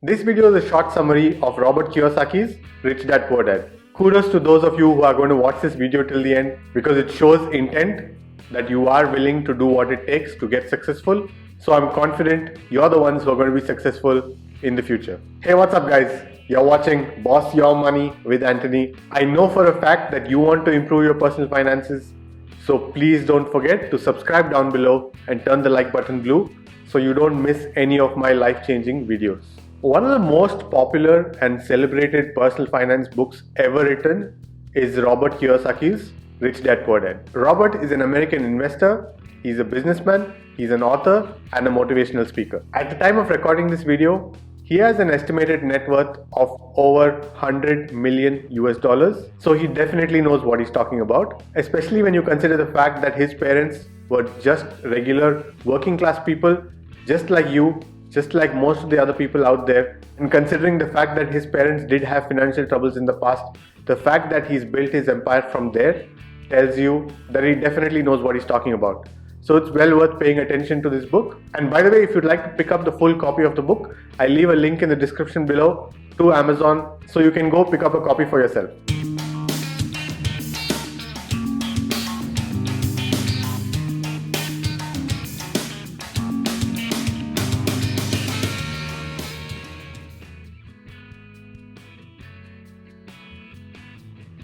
This video is a short summary of Robert Kiyosaki's Rich Dad Poor Dad. Kudos to those of you who are going to watch this video till the end because it shows intent that you are willing to do what it takes to get successful. So I'm confident you're the ones who are going to be successful in the future. Hey, what's up guys? You're watching Boss Your Money with Anthony. I know for a fact that you want to improve your personal finances. So please don't forget to subscribe down below and turn the like button blue so you don't miss any of my life-changing videos. One of the most popular and celebrated personal finance books ever written is Robert Kiyosaki's Rich Dad Poor Dad. Robert is an American investor, he's a businessman, he's an author and a motivational speaker. At the time of recording this video, he has an estimated net worth of over 100 million US dollars. So he definitely knows what he's talking about, especially when you consider the fact that his parents were just regular working class people, just like you, just like most of the other people out there. And considering the fact that his parents did have financial troubles in the past, the fact that he's built his empire from there tells you that he definitely knows what he's talking about. So it's well worth paying attention to this book. And by the way, if you'd like to pick up the full copy of the book, I leave a link in the description below to Amazon so you can go pick up a copy for yourself.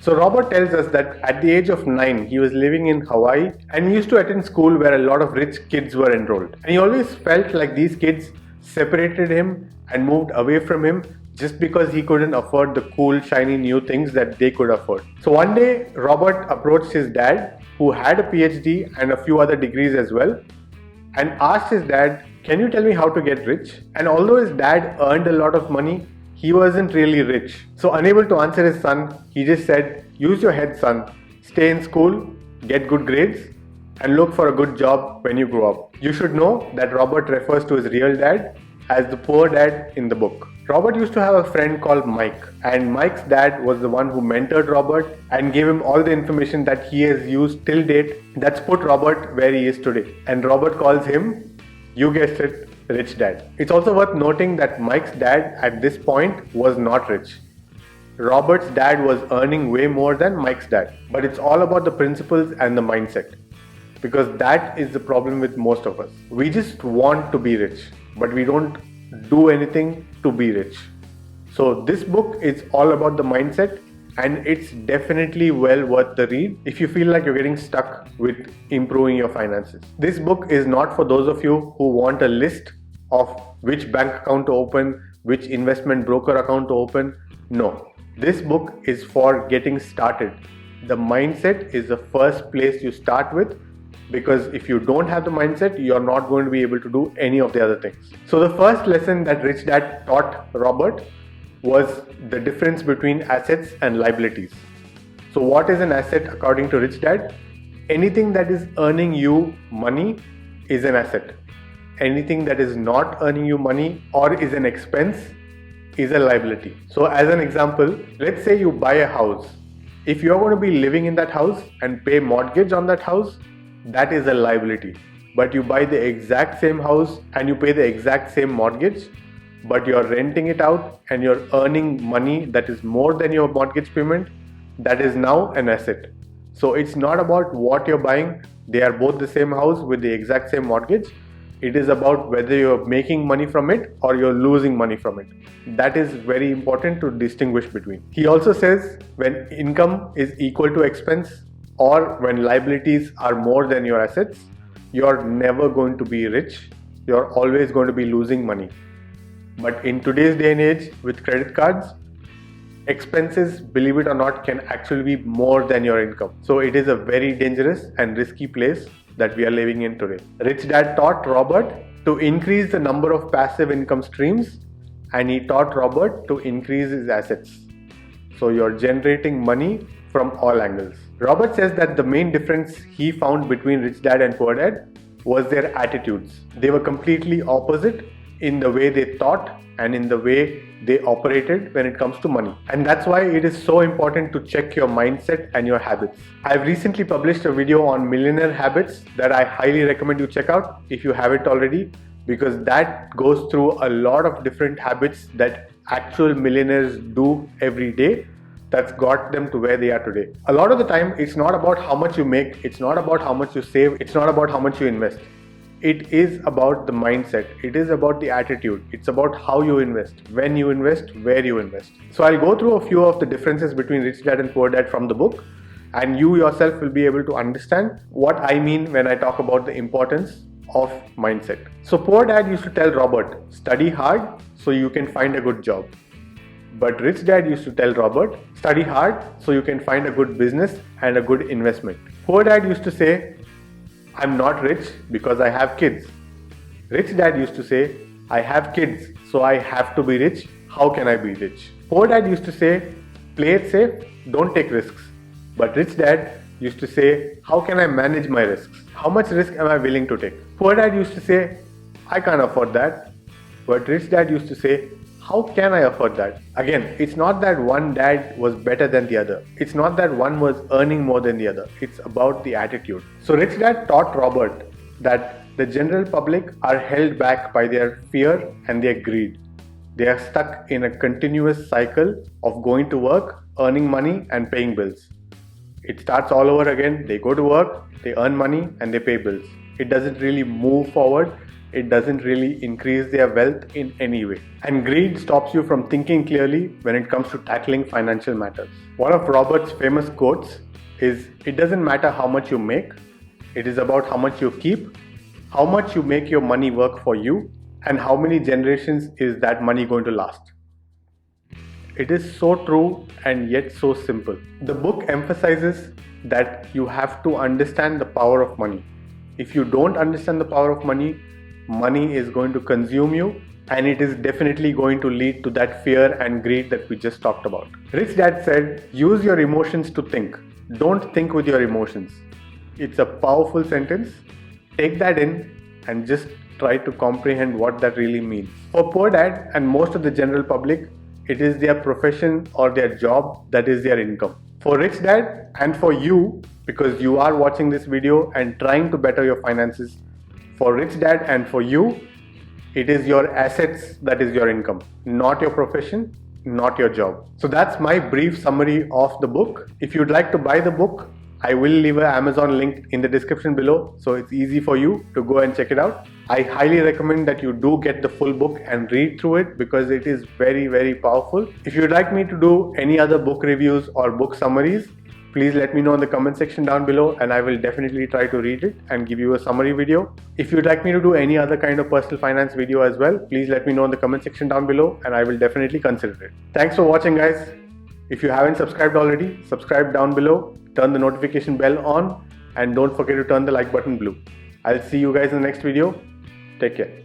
So Robert tells us that at the age of 9, he was living in Hawaii and he used to attend school where a lot of rich kids were enrolled. And he always felt like these kids separated him and moved away from him just because he couldn't afford the cool, shiny new things that they could afford. So one day, Robert approached his dad, who had a PhD and a few other degrees as well, and asked his dad, "Can you tell me how to get rich?" And although his dad earned a lot of money, he wasn't really rich. So unable to answer his son, he just said, "Use your head, son. Stay in school, get good grades, and look for a good job when you grow up." You should know that Robert refers to his real dad as the poor dad in the book. Robert used to have a friend called Mike, and Mike's dad was the one who mentored Robert and gave him all the information that he has used till date that's put Robert where he is today. And Robert calls him, you guessed it, Rich Dad. It's also worth noting that Mike's dad at this point was not rich. Robert's dad was earning way more than Mike's dad. But it's all about the principles and the mindset. Because that is the problem with most of us. We just want to be rich, but we don't do anything to be rich. So this book is all about the mindset, and it's definitely well worth the read if you feel like you're getting stuck with improving your finances. This book is not for those of you who want a list of which bank account to open, which investment broker account to open. No, this book is for getting started. The mindset is the first place you start with, because if you don't have the mindset, you're not going to be able to do any of the other things. So the first lesson that Rich Dad taught Robert was the difference between assets and liabilities. So what is an asset according to Rich Dad? Anything that is earning you money is an asset. Anything that is not earning you money or is an expense is a liability. So as an example, let's say you buy a house. If you're going to be living in that house and pay mortgage on that house, that is a liability. But you buy the exact same house and you pay the exact same mortgage, but you're renting it out and you're earning money that is more than your mortgage payment, that is now an asset. So it's not about what you're buying. They are both the same house with the exact same mortgage. It is about whether you're making money from it or you're losing money from it. That is very important to distinguish between. He also says when income is equal to expense or when liabilities are more than your assets, you're never going to be rich. You're always going to be losing money. But in today's day and age with credit cards, expenses, believe it or not, can actually be more than your income. So it is a very dangerous and risky place that we are living in today. Rich Dad taught Robert to increase the number of passive income streams, and he taught Robert to increase his assets. So you're generating money from all angles. Robert says that the main difference he found between Rich Dad and Poor Dad was their attitudes. They were completely opposite in the way they thought and in the way they operated when it comes to money. And that's why it is so important to check your mindset and your habits. I've recently published a video on millionaire habits that I highly recommend you check out if you haven't already. because that goes through a lot of different habits that actual millionaires do every day that's got them to where they are today. A lot of the time, it's not about how much you make, it's not about how much you save, it's not about how much you invest. It is about the mindset, it is about the attitude, it's about how you invest, when you invest, where you invest. So I'll go through a few of the differences between Rich Dad and Poor Dad from the book, and you yourself will be able to understand what I mean when I talk about the importance of mindset. So Poor Dad used to tell Robert, study hard so you can find a good job. But Rich Dad used to tell Robert, study hard so you can find a good business and a good investment. Poor Dad used to say, I'm not rich because I have kids. Rich Dad used to say, I have kids, so I have to be rich. How can I be rich? Poor Dad used to say, play it safe, don't take risks. But Rich Dad used to say, how can I manage my risks? How much risk am I willing to take? Poor Dad used to say, I can't afford that. But Rich Dad used to say, how can I afford that? Again, it's not that one dad was better than the other. It's not that one was earning more than the other. It's about the attitude. So Rich Dad taught Robert that the general public are held back by their fear and their greed. They are stuck in a continuous cycle of going to work, earning money and paying bills. It starts all over again. They go to work, they earn money and they pay bills. It doesn't really move forward. It doesn't really increase their wealth in any way. And greed stops you from thinking clearly when it comes to tackling financial matters. One of Robert's famous quotes is, it doesn't matter how much you make, it is about how much you keep, how much you make your money work for you, and how many generations is that money going to last. It is so true and yet so simple. The book emphasizes that you have to understand the power of money. If you don't understand the power of money, money is going to consume you, and it is definitely going to lead to that fear and greed that we just talked about. Rich Dad said, use your emotions to think. Don't think with your emotions. It's a powerful sentence. Take that in and just try to comprehend what that really means. For Poor Dad and most of the general public, it is their profession or their job that is their income. For Rich Dad and for you, because you are watching this video and trying to better your finances, for Rich Dad and for you, it is your assets that is your income, not your profession, not your job. So that's my brief summary of the book. If you'd like to buy the book, I will leave an Amazon link in the description below, so it's easy for you to go and check it out. I highly recommend that you do get the full book and read through it because it is very, very powerful. If you'd like me to do any other book reviews or book summaries, please let me know in the comment section down below and I will definitely try to read it and give you a summary video. If you'd like me to do any other kind of personal finance video as well, please let me know in the comment section down below and I will definitely consider it. Thanks for watching, guys. If you haven't subscribed already, subscribe down below, turn the notification bell on, and don't forget to turn the like button blue. I'll see you guys in the next video. Take care.